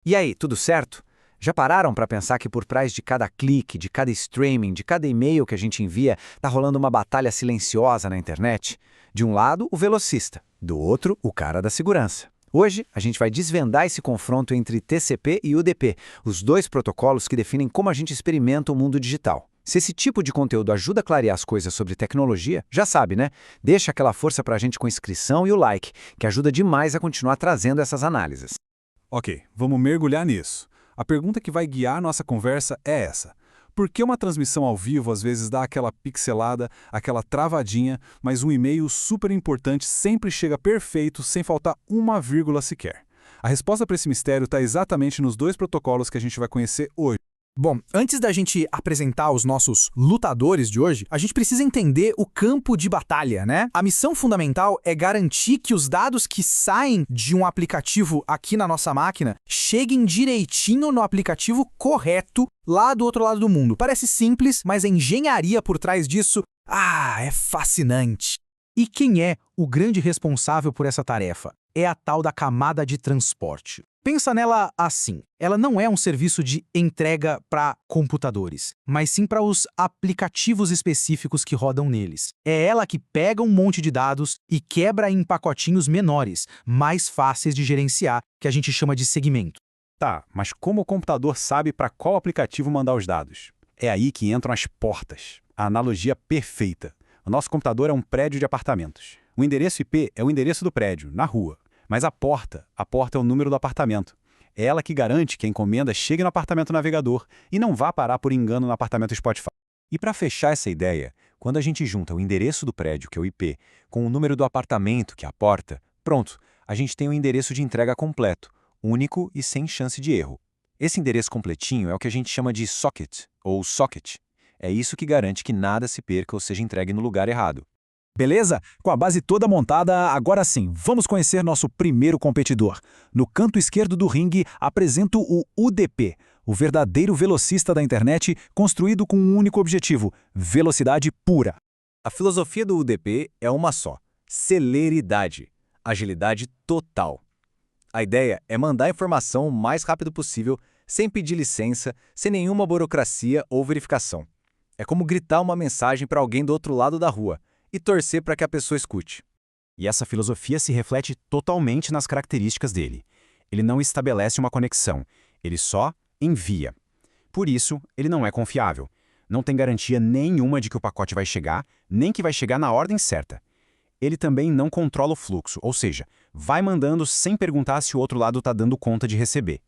E aí, tudo certo? Já pararam para pensar que por trás de cada clique, de cada streaming, de cada e-mail que a gente envia, tá rolando uma batalha silenciosa na internet? De um lado, o velocista, do outro, o cara da segurança. Hoje, a gente vai desvendar esse confronto entre TCP e UDP, os dois protocolos que definem como a gente experimenta o mundo digital. Se esse tipo de conteúdo ajuda a clarear as coisas sobre tecnologia, já sabe, né? Deixa aquela força pra gente com inscrição e o like, que ajuda demais a continuar trazendo essas análises. Ok, vamos mergulhar nisso. A pergunta que vai guiar nossa conversa é essa. Por que uma transmissão ao vivo às vezes dá aquela pixelada, aquela travadinha, mas um e-mail super importante sempre chega perfeito sem faltar uma vírgula sequer? A resposta para esse mistério está exatamente nos dois protocolos que a gente vai conhecer hoje. Bom, antes da gente apresentar os nossos lutadores de hoje, a gente precisa entender o campo de batalha, né? A missão fundamental é garantir que os dados que saem de um aplicativo aqui na nossa máquina cheguem direitinho no aplicativo correto lá do outro lado do mundo. Parece simples, mas a engenharia por trás disso, é fascinante. E quem é o grande responsável por essa tarefa? É a tal da camada de transporte. Pensa nela assim, ela não é um serviço de entrega para computadores, mas sim para os aplicativos específicos que rodam neles. É ela que pega um monte de dados e quebra em pacotinhos menores, mais fáceis de gerenciar, que a gente chama de segmento. Tá, mas como o computador sabe para qual aplicativo mandar os dados? É aí que entram as portas. A analogia perfeita. O nosso computador é um prédio de apartamentos. O endereço IP é o endereço do prédio, na rua. Mas a porta é o número do apartamento. É ela que garante que a encomenda chegue no apartamento navegador e não vá parar por engano no apartamento Spotify. E para fechar essa ideia, quando a gente junta o endereço do prédio, que é o IP, com o número do apartamento, que é a porta, pronto, a gente tem o endereço de entrega completo, único e sem chance de erro. Esse endereço completinho é o que a gente chama de socket, ou socket. É isso que garante que nada se perca ou seja entregue no lugar errado. Beleza? Com a base toda montada, agora sim, vamos conhecer nosso primeiro competidor. No canto esquerdo do ringue, apresento o UDP, o verdadeiro velocista da internet, construído com um único objetivo: velocidade pura. A filosofia do UDP é uma só: celeridade, agilidade total. A ideia é mandar a informação o mais rápido possível, sem pedir licença, sem nenhuma burocracia ou verificação. É como gritar uma mensagem para alguém do outro lado da rua e torcer para que a pessoa escute. E essa filosofia se reflete totalmente nas características dele. Ele não estabelece uma conexão, ele só envia. Por isso, ele não é confiável. Não tem garantia nenhuma de que o pacote vai chegar, nem que vai chegar na ordem certa. Ele também não controla o fluxo, ou seja, vai mandando sem perguntar se o outro lado está dando conta de receber.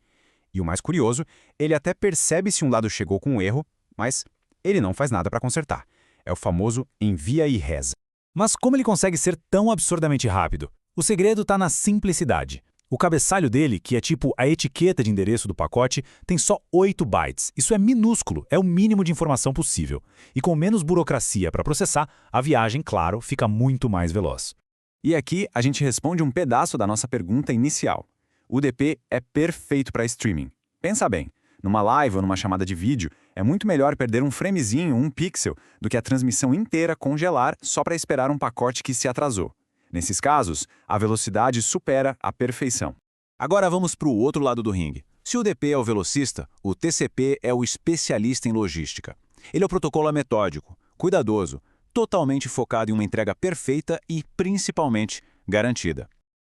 E o mais curioso, ele até percebe se um lado chegou com um erro, mas ele não faz nada para consertar. É o famoso envia e reza. Mas como ele consegue ser tão absurdamente rápido? O segredo está na simplicidade. O cabeçalho dele, que é tipo a etiqueta de endereço do pacote, tem só 8 bytes. Isso é minúsculo, é o mínimo de informação possível. E com menos burocracia para processar, a viagem, claro, fica muito mais veloz. E aqui a gente responde um pedaço da nossa pergunta inicial. O UDP é perfeito para streaming. Pensa bem. Numa live ou numa chamada de vídeo, é muito melhor perder um framezinho, um pixel, do que a transmissão inteira congelar só para esperar um pacote que se atrasou. Nesses casos, a velocidade supera a perfeição. Agora vamos para o outro lado do ringue. Se o UDP é o velocista, o TCP é o especialista em logística. Ele é o protocolo metódico, cuidadoso, totalmente focado em uma entrega perfeita e, principalmente, garantida.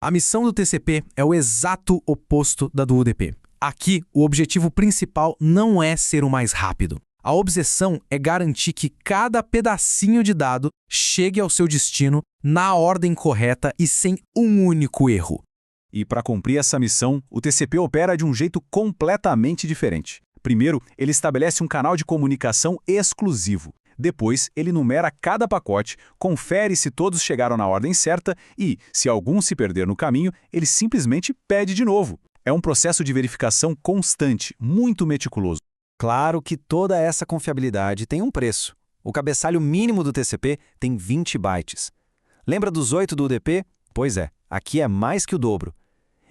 A missão do TCP é o exato oposto da do UDP. Aqui, o objetivo principal não é ser o mais rápido. A obsessão é garantir que cada pedacinho de dado chegue ao seu destino na ordem correta e sem um único erro. E para cumprir essa missão, o TCP opera de um jeito completamente diferente. Primeiro, ele estabelece um canal de comunicação exclusivo. Depois, ele numera cada pacote, confere se todos chegaram na ordem certa e, se algum se perder no caminho, ele simplesmente pede de novo. É um processo de verificação constante, muito meticuloso. Claro que toda essa confiabilidade tem um preço. O cabeçalho mínimo do TCP tem 20 bytes. Lembra dos 8 do UDP? Pois é, aqui é mais que o dobro.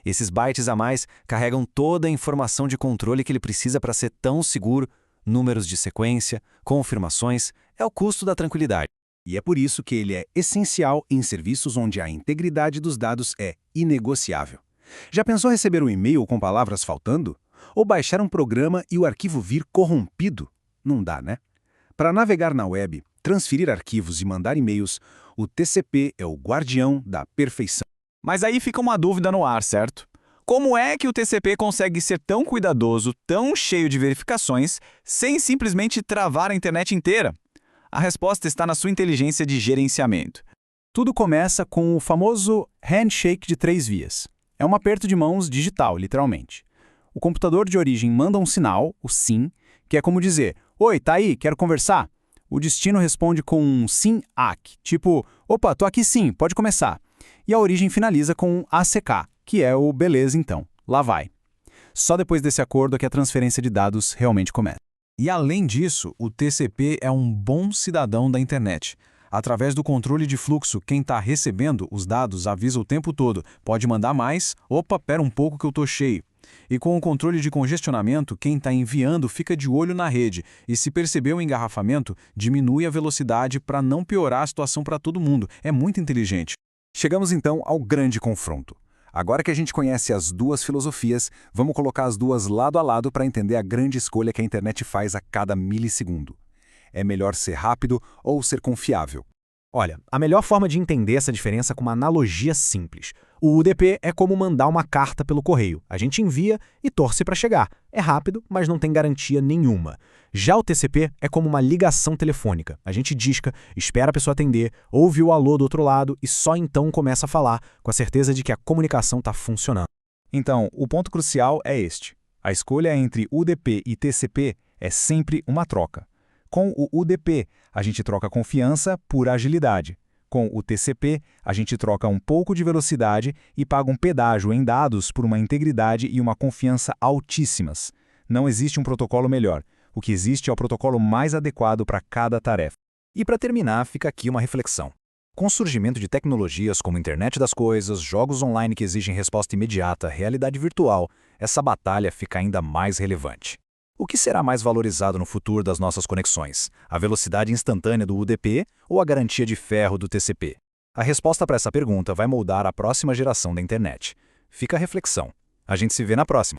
Esses bytes a mais carregam toda a informação de controle que ele precisa para ser tão seguro, números de sequência, confirmações, é o custo da tranquilidade. E é por isso que ele é essencial em serviços onde a integridade dos dados é inegociável. Já pensou receber um e-mail com palavras faltando? Ou baixar um programa e o arquivo vir corrompido? Não dá, né? Para navegar na web, transferir arquivos e mandar e-mails, o TCP é o guardião da perfeição. Mas aí fica uma dúvida no ar, certo? Como é que o TCP consegue ser tão cuidadoso, tão cheio de verificações, sem simplesmente travar a internet inteira? A resposta está na sua inteligência de gerenciamento. Tudo começa com o famoso handshake de 3 vias. É um aperto de mãos digital, literalmente. O computador de origem manda um sinal, o SYN, que é como dizer: "Oi, tá aí, quero conversar?" O destino responde com um SYN-ACK, tipo: "Opa, tô aqui sim, pode começar." E a origem finaliza com um ACK, que é o "beleza então, lá vai." Só depois desse acordo é que a transferência de dados realmente começa. E além disso, o TCP é um bom cidadão da internet. Através do controle de fluxo, quem está recebendo os dados avisa o tempo todo: pode mandar mais? Opa, pera um pouco que eu tô cheio. E com o controle de congestionamento, quem está enviando fica de olho na rede e, se perceber um engarrafamento, diminui a velocidade para não piorar a situação para todo mundo. É muito inteligente. Chegamos então ao grande confronto. Agora que a gente conhece as duas filosofias, vamos colocar as duas lado a lado para entender a grande escolha que a internet faz a cada milissegundo. É melhor ser rápido ou ser confiável? Olha, a melhor forma de entender essa diferença é com uma analogia simples. O UDP é como mandar uma carta pelo correio. A gente envia e torce para chegar. É rápido, mas não tem garantia nenhuma. Já o TCP é como uma ligação telefônica. A gente disca, espera a pessoa atender, ouve o alô do outro lado e só então começa a falar, com a certeza de que a comunicação está funcionando. Então, o ponto crucial é este. A escolha entre UDP e TCP é sempre uma troca. Com o UDP, a gente troca confiança por agilidade. Com o TCP, a gente troca um pouco de velocidade e paga um pedágio em dados por uma integridade e uma confiança altíssimas. Não existe um protocolo melhor. O que existe é o protocolo mais adequado para cada tarefa. E para terminar, fica aqui uma reflexão. Com o surgimento de tecnologias como internet das coisas, jogos online que exigem resposta imediata, realidade virtual, essa batalha fica ainda mais relevante. O que será mais valorizado no futuro das nossas conexões? A velocidade instantânea do UDP ou a garantia de ferro do TCP? A resposta para essa pergunta vai moldar a próxima geração da internet. Fica a reflexão. A gente se vê na próxima.